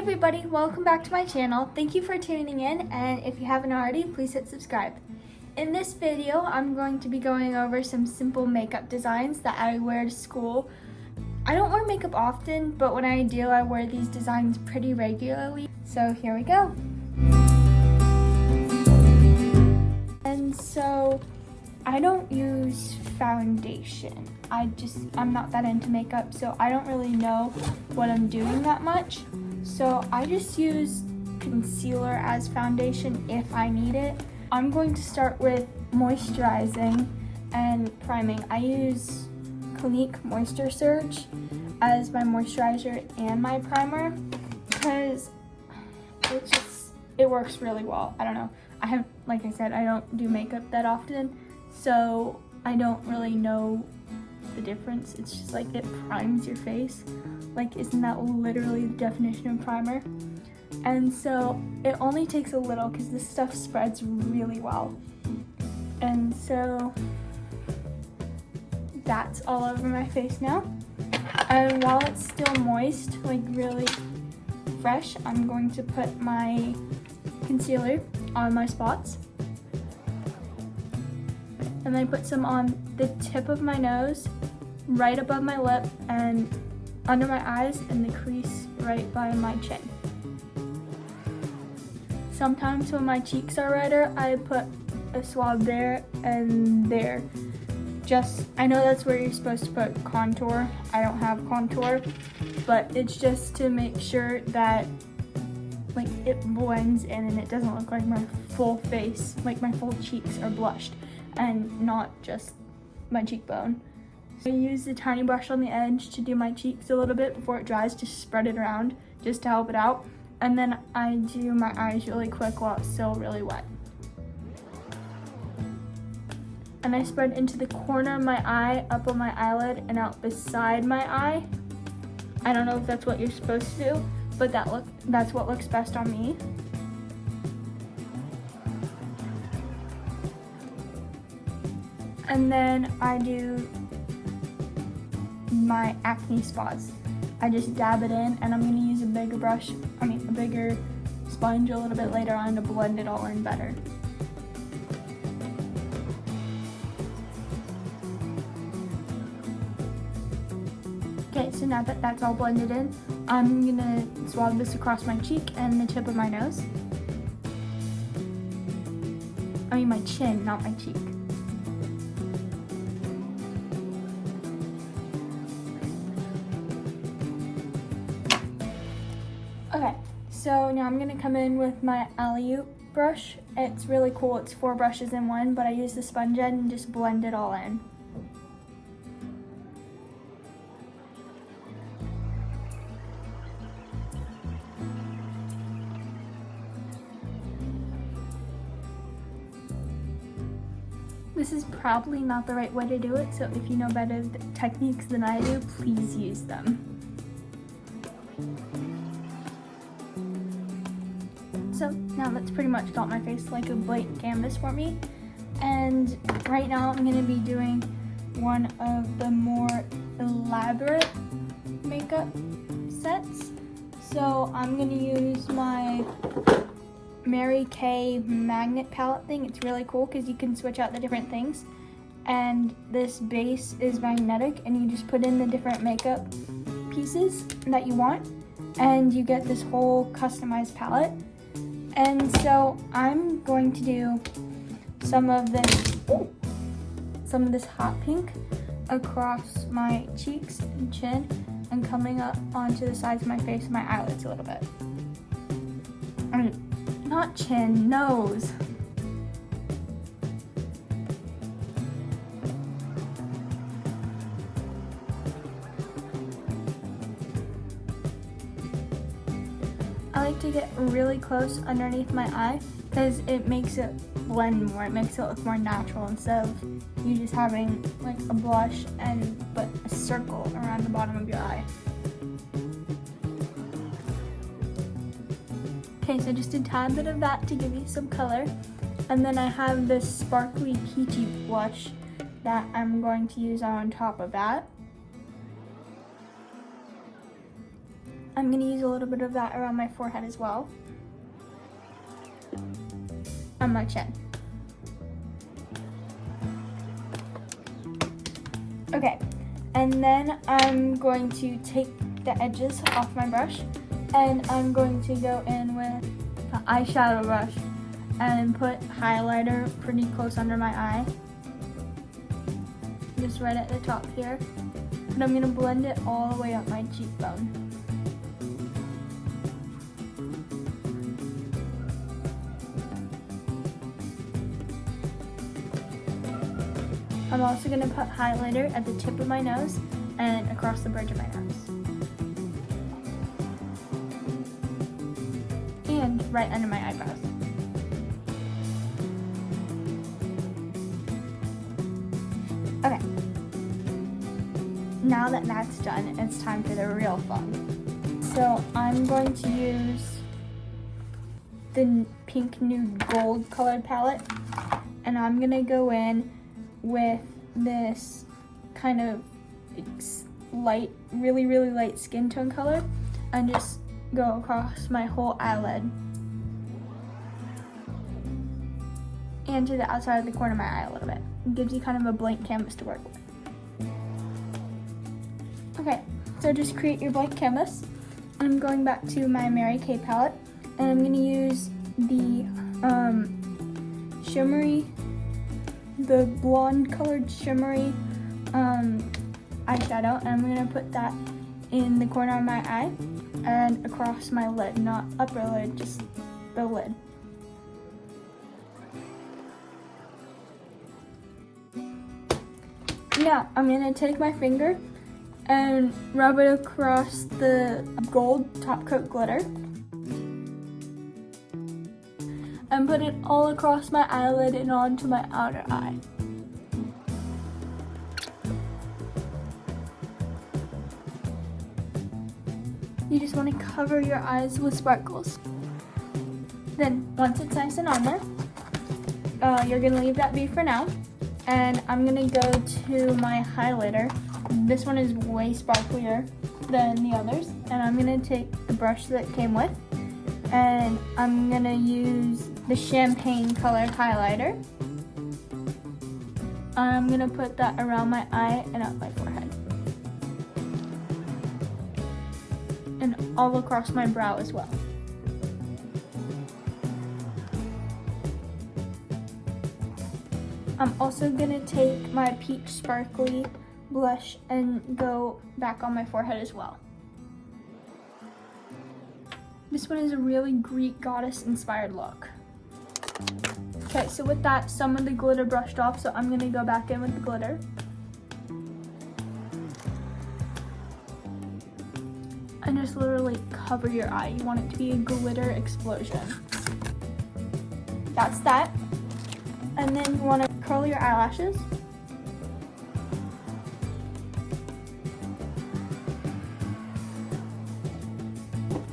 everybody, welcome back to my channel. Thank you for tuning in, and if you haven't already, please hit subscribe. In this video, I'm going to be going over some simple makeup designs that I wear to school. I don't wear makeup often, but when I do, I wear these designs pretty regularly. So here we go. And so I don't use foundation. I'm not that into makeup, so I don't really know what I'm doing that much. So I just use concealer as foundation if I need it. I'm going to start with moisturizing and priming. I use Clinique Moisture Surge as my moisturizer and my primer because it works really well. I don't know. Like I said, I don't do makeup that often, so I don't really know the difference. It's just like it primes your face. Like, isn't that literally the definition of primer? And so it only takes a little because this stuff spreads really well. And so that's all over my face now. And while it's still moist, like really fresh, I'm going to put my concealer on my spots. And then I put some on the tip of my nose, right above my lip, and under my eyes, and the crease right by my chin. Sometimes when my cheeks are redder, I put a swab there and there. I know that's where you're supposed to put contour. I don't have contour, but it's just to make sure that like it blends in and it doesn't look like my full face, like my full cheeks are blushed and not just my cheekbone. So I use the tiny brush on the edge to do my cheeks a little bit before it dries, to spread it around just to help it out. And then I do my eyes really quick while it's still really wet. And I spread into the corner of my eye, up on my eyelid, and out beside my eye. I don't know if that's what you're supposed to do, but that's what looks best on me. And then I do my acne spots. I just dab it in, and I'm going to use a bigger sponge a little bit later on to blend it all in better. Okay, so now that that's all blended in, I'm going to swab this across my cheek and the tip of my nose. My chin, not my cheek. Okay, so now I'm gonna come in with my alley-oop brush. It's really cool, it's 4 brushes in one, but I use the sponge end and just blend it all in. This is probably not the right way to do it, so if you know better techniques than I do, please use them. So now that's pretty much got my face like a blank canvas for me. And right now I'm going to be doing one of the more elaborate makeup sets. So I'm going to use my Mary Kay magnet palette thing. It's really cool because you can switch out the different things. And this base is magnetic, and you just put in the different makeup pieces that you want, and you get this whole customized palette. And so I'm going to do some of this hot pink across my cheeks and chin, and coming up onto the sides of my face and my eyelids a little bit. Not chin, nose. I like to get really close underneath my eye because it makes it blend more. It makes it look more natural instead of you just having like a blush but a circle around the bottom of your eye. Okay, so just a tad bit of that to give you some color. And then I have this sparkly peachy blush that I'm going to use on top of that. I'm gonna use a little bit of that around my forehead as well. On my chin. Okay, and then I'm going to take the edges off my brush, and I'm going to go in with the eyeshadow brush and put highlighter pretty close under my eye. Just right at the top here. And I'm gonna blend it all the way up my cheekbone. I'm also going to put highlighter at the tip of my nose and across the bridge of my nose. And right under my eyebrows. Okay. Now that that's done, it's time for the real fun. So I'm going to use the pink nude gold colored palette, and I'm going to go in with this kind of light, really light skin tone color, and just go across my whole eyelid and to the outside of the corner of my eye a little bit. It gives you kind of a blank canvas to work with. Okay, so just create your blank canvas. I'm going back to my Mary Kay palette, and I'm gonna use the the blonde colored shimmery eyeshadow, and I'm gonna put that in the corner of my eye and across my lid, not upper lid, just the lid. Now I'm gonna take my finger and rub it across the gold top coat glitter and put it all across my eyelid and onto my outer eye. You just want to cover your eyes with sparkles. Then, once it's nice and on there, you're going to leave that be for now. And I'm going to go to my highlighter. This one is way sparklier than the others. And I'm going to take the brush that came with, and I'm going to use the champagne colored highlighter. I'm going to put that around my eye and up my forehead. And all across my brow as well. I'm also going to take my peach sparkly blush and go back on my forehead as well. This one is a really Greek goddess inspired look. Okay, so with that, some of the glitter brushed off, so I'm gonna go back in with the glitter. And just literally cover your eye. You want it to be a glitter explosion. That's that. And then you wanna curl your eyelashes.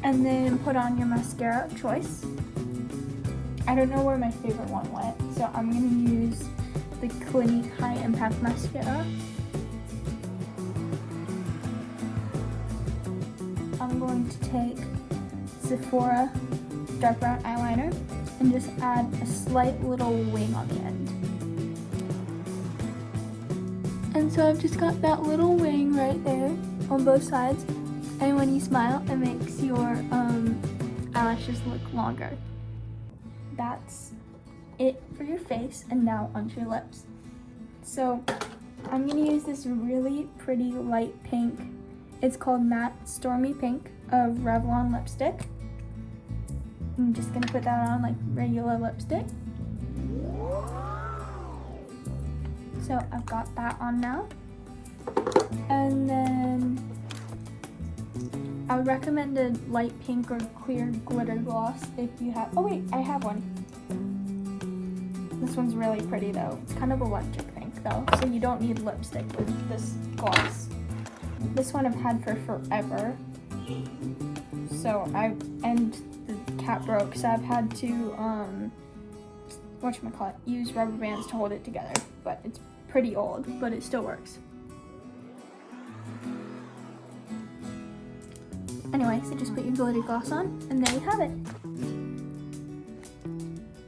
And then put on your mascara of choice. I don't know where my favorite one went, so I'm going to use the Clinique High Impact Mascara. I'm going to take Sephora Dark Brown Eyeliner and just add a slight little wing on the end. And so I've just got that little wing right there on both sides. And when you smile, it makes your eyelashes look longer. That's it for your face, and now onto your lips. So I'm gonna use this really pretty light pink. It's called Matte Stormy Pink of Revlon lipstick. I'm just gonna put that on like regular lipstick. So I've got that on now. And then I would recommend a light pink or clear glitter gloss if you have, oh wait, I have one. This one's really pretty though. It's kind of electric pink though, so you don't need lipstick with this gloss. This one I've had for forever. So and the cap broke, so I've had to, use rubber bands to hold it together. But it's pretty old, but it still works. Anyway, so just put your glitter gloss on, and there you have it.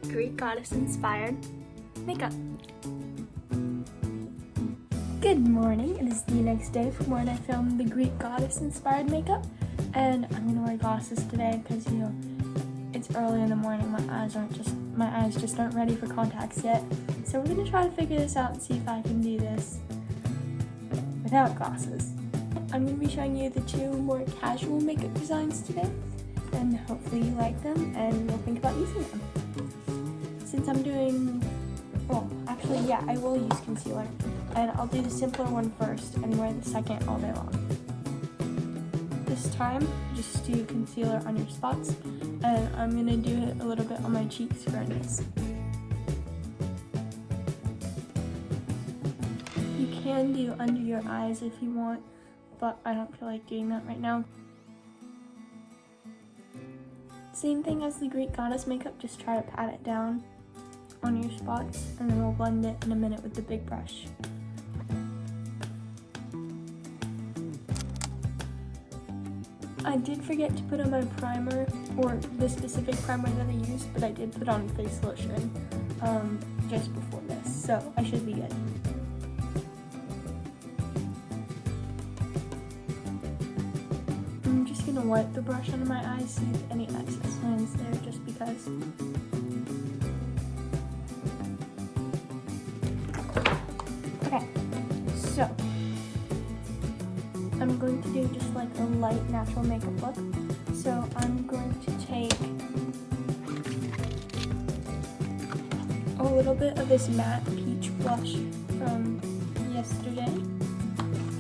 Greek goddess inspired makeup. Good morning. It is the next day from when I filmed the Greek goddess inspired makeup, and I'm gonna wear glasses today because it's early in the morning. My eyes just aren't ready for contacts yet. So we're gonna try to figure this out and see if I can do this without glasses. I'm gonna be showing you the 2 more casual makeup designs today, and hopefully you like them and you'll think about using them. Since I'm doing, I will use concealer, and I'll do the simpler one first and wear the second all day long. This time, just do concealer on your spots, and I'm gonna do it a little bit on my cheeks for this. You can do under your eyes if you want, but I don't feel like doing that right now. Same thing as the Greek goddess makeup, just try to pat it down on your spots, and then we'll blend it in a minute with the big brush. I did forget to put on my primer, or the specific primer that I used, but I did put on face lotion just before this, so I should be good. I'm just gonna wipe the brush under my eyes, see if any excess lands there, just because. Okay, so I'm going to do just like a light natural makeup look. So I'm going to take a little bit of this matte peach blush from yesterday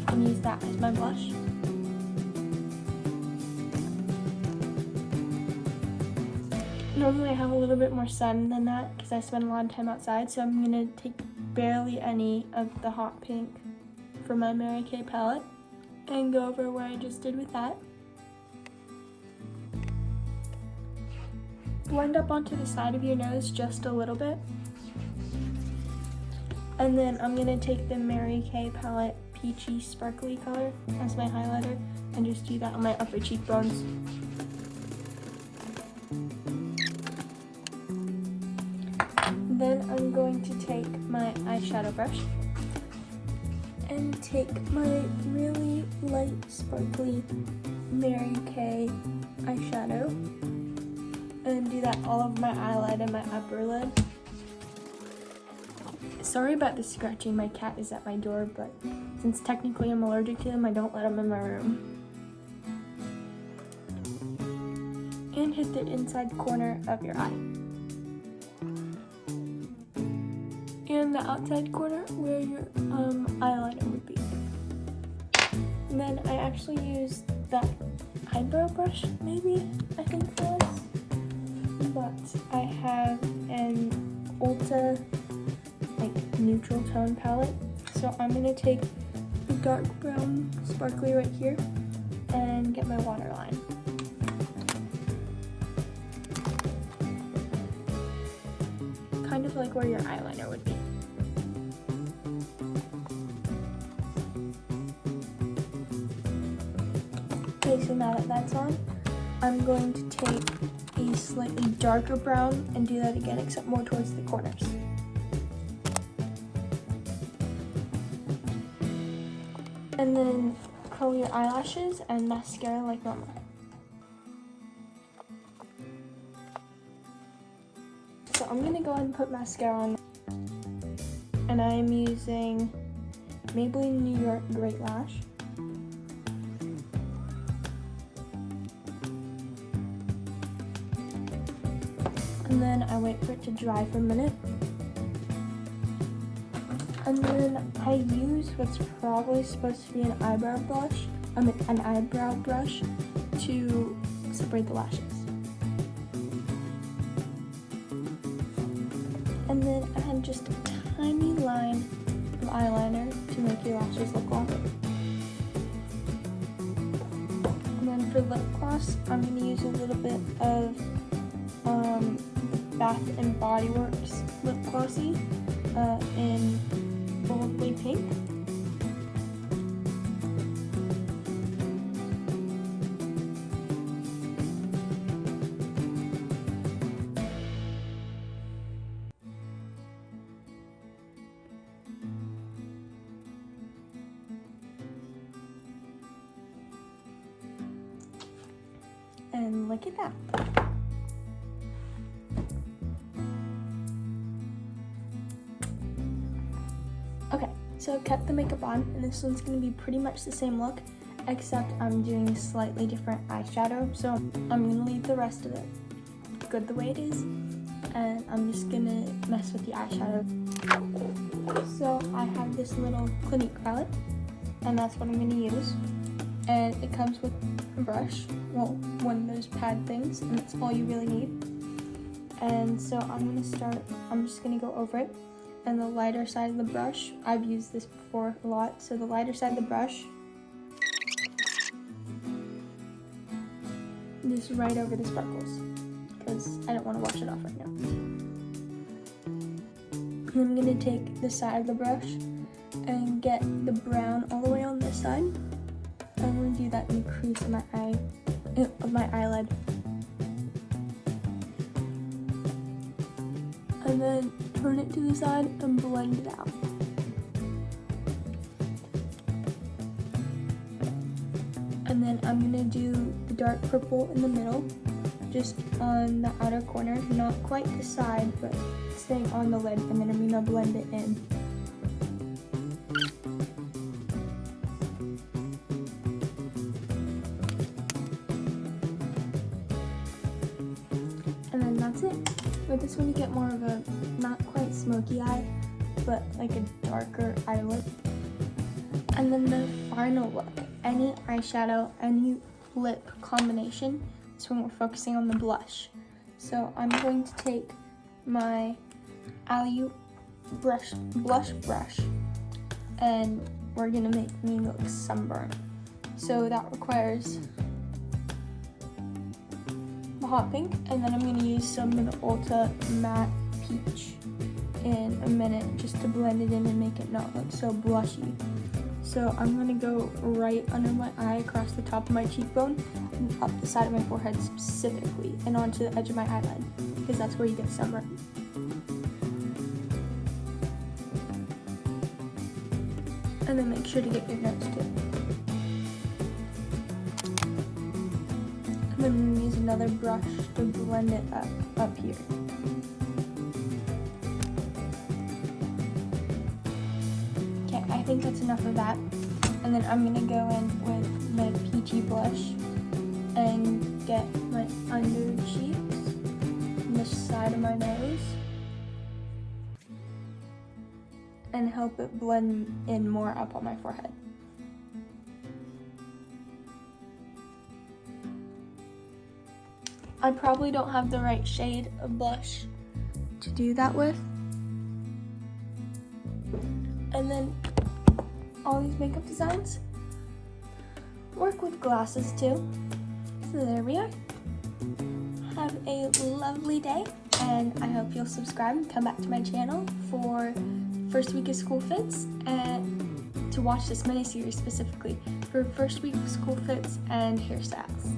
and use that as my blush. Normally I have a little bit more sun than that because I spend a lot of time outside, so I'm going to take barely any of the hot pink from my Mary Kay palette and go over where I just did with that. Blend up onto the side of your nose just a little bit. And then I'm going to take the Mary Kay palette Peachy Sparkly color as my highlighter and just do that on my upper cheekbones. Then I'm going to take my eyeshadow brush and take my really light sparkly Mary Kay eyeshadow and do that all over my eyelid and my upper lid. Sorry about the scratching, my cat is at my door, but since technically I'm allergic to him, I don't let him in my room. And hit the inside corner of your eye. And the outside corner where your eyeliner would be. And then I actually used that eyebrow brush, maybe, I think it was. But I have an Ulta neutral tone palette. So I'm gonna take the dark brown sparkly right here and get my waterline. Kind of like where your eyeliner would be. Okay, so now that that's on, I'm going to take a slightly darker brown and do that again, except more towards the corners. And then curl your eyelashes and mascara like normal. So I'm gonna go ahead and put mascara on, and I am using Maybelline New York Great Lash. And then I wait for it to dry for a minute. And then I use what's probably supposed to be an eyebrow brush to separate the lashes. And then add just a tiny line of eyeliner to make your lashes look longer. And then for lip gloss, I'm going to use a little bit of Bath and Body Works lip glossy in Boldly Pink. And look at that. Okay, so I've kept the makeup on, and this one's gonna be pretty much the same look, except I'm doing slightly different eyeshadow. So I'm gonna leave the rest of it good the way it is, and I'm just gonna mess with the eyeshadow. So I have this little Clinique palette, and that's what I'm gonna use. And it comes with a brush, well, one of those pad things, and that's all you really need. And so I'm just gonna go over it. And the lighter side of the brush, I've used this before a lot, so the lighter side of the brush, just right over the sparkles, because I don't want to wash it off right now. And I'm going to take the side of the brush and get the brown all the way on this side. I'm going to do that in the crease of my eyelid. And then turn it to the side and blend it out. And then I'm gonna do the dark purple in the middle, just on the outer corner, not quite the side, but staying on the lid, and then I'm gonna blend it in. And then that's it. With this one you get more of a, not quite smoky eye, but like a darker eyelid. And then the final look, any eyeshadow, any lip combination, is when we're focusing on the blush. So I'm going to take my Alley blush brush, and we're gonna make me look sunburned. So that requires the hot pink, and then I'm going to use some of the Ulta matte peach in a minute just to blend it in and make it not look so blushy. So I'm going to go right under my eye, across the top of my cheekbone, and up the side of my forehead specifically, and onto the edge of my eyelid, because that's where you get sunburn. And then make sure to get your nose too. And then I'm going to use another brush to blend it up here. Okay, I think that's enough of that. And then I'm going to go in with my peachy blush and get my under cheeks and the side of my nose and help it blend in more up on my forehead. I probably don't have the right shade of blush to do that with. And then all these makeup designs work with glasses too. So there we are. Have a lovely day, and I hope you'll subscribe and come back to my channel for first week of school fits, and to watch this mini-series specifically for first week of school fits and hairstyles.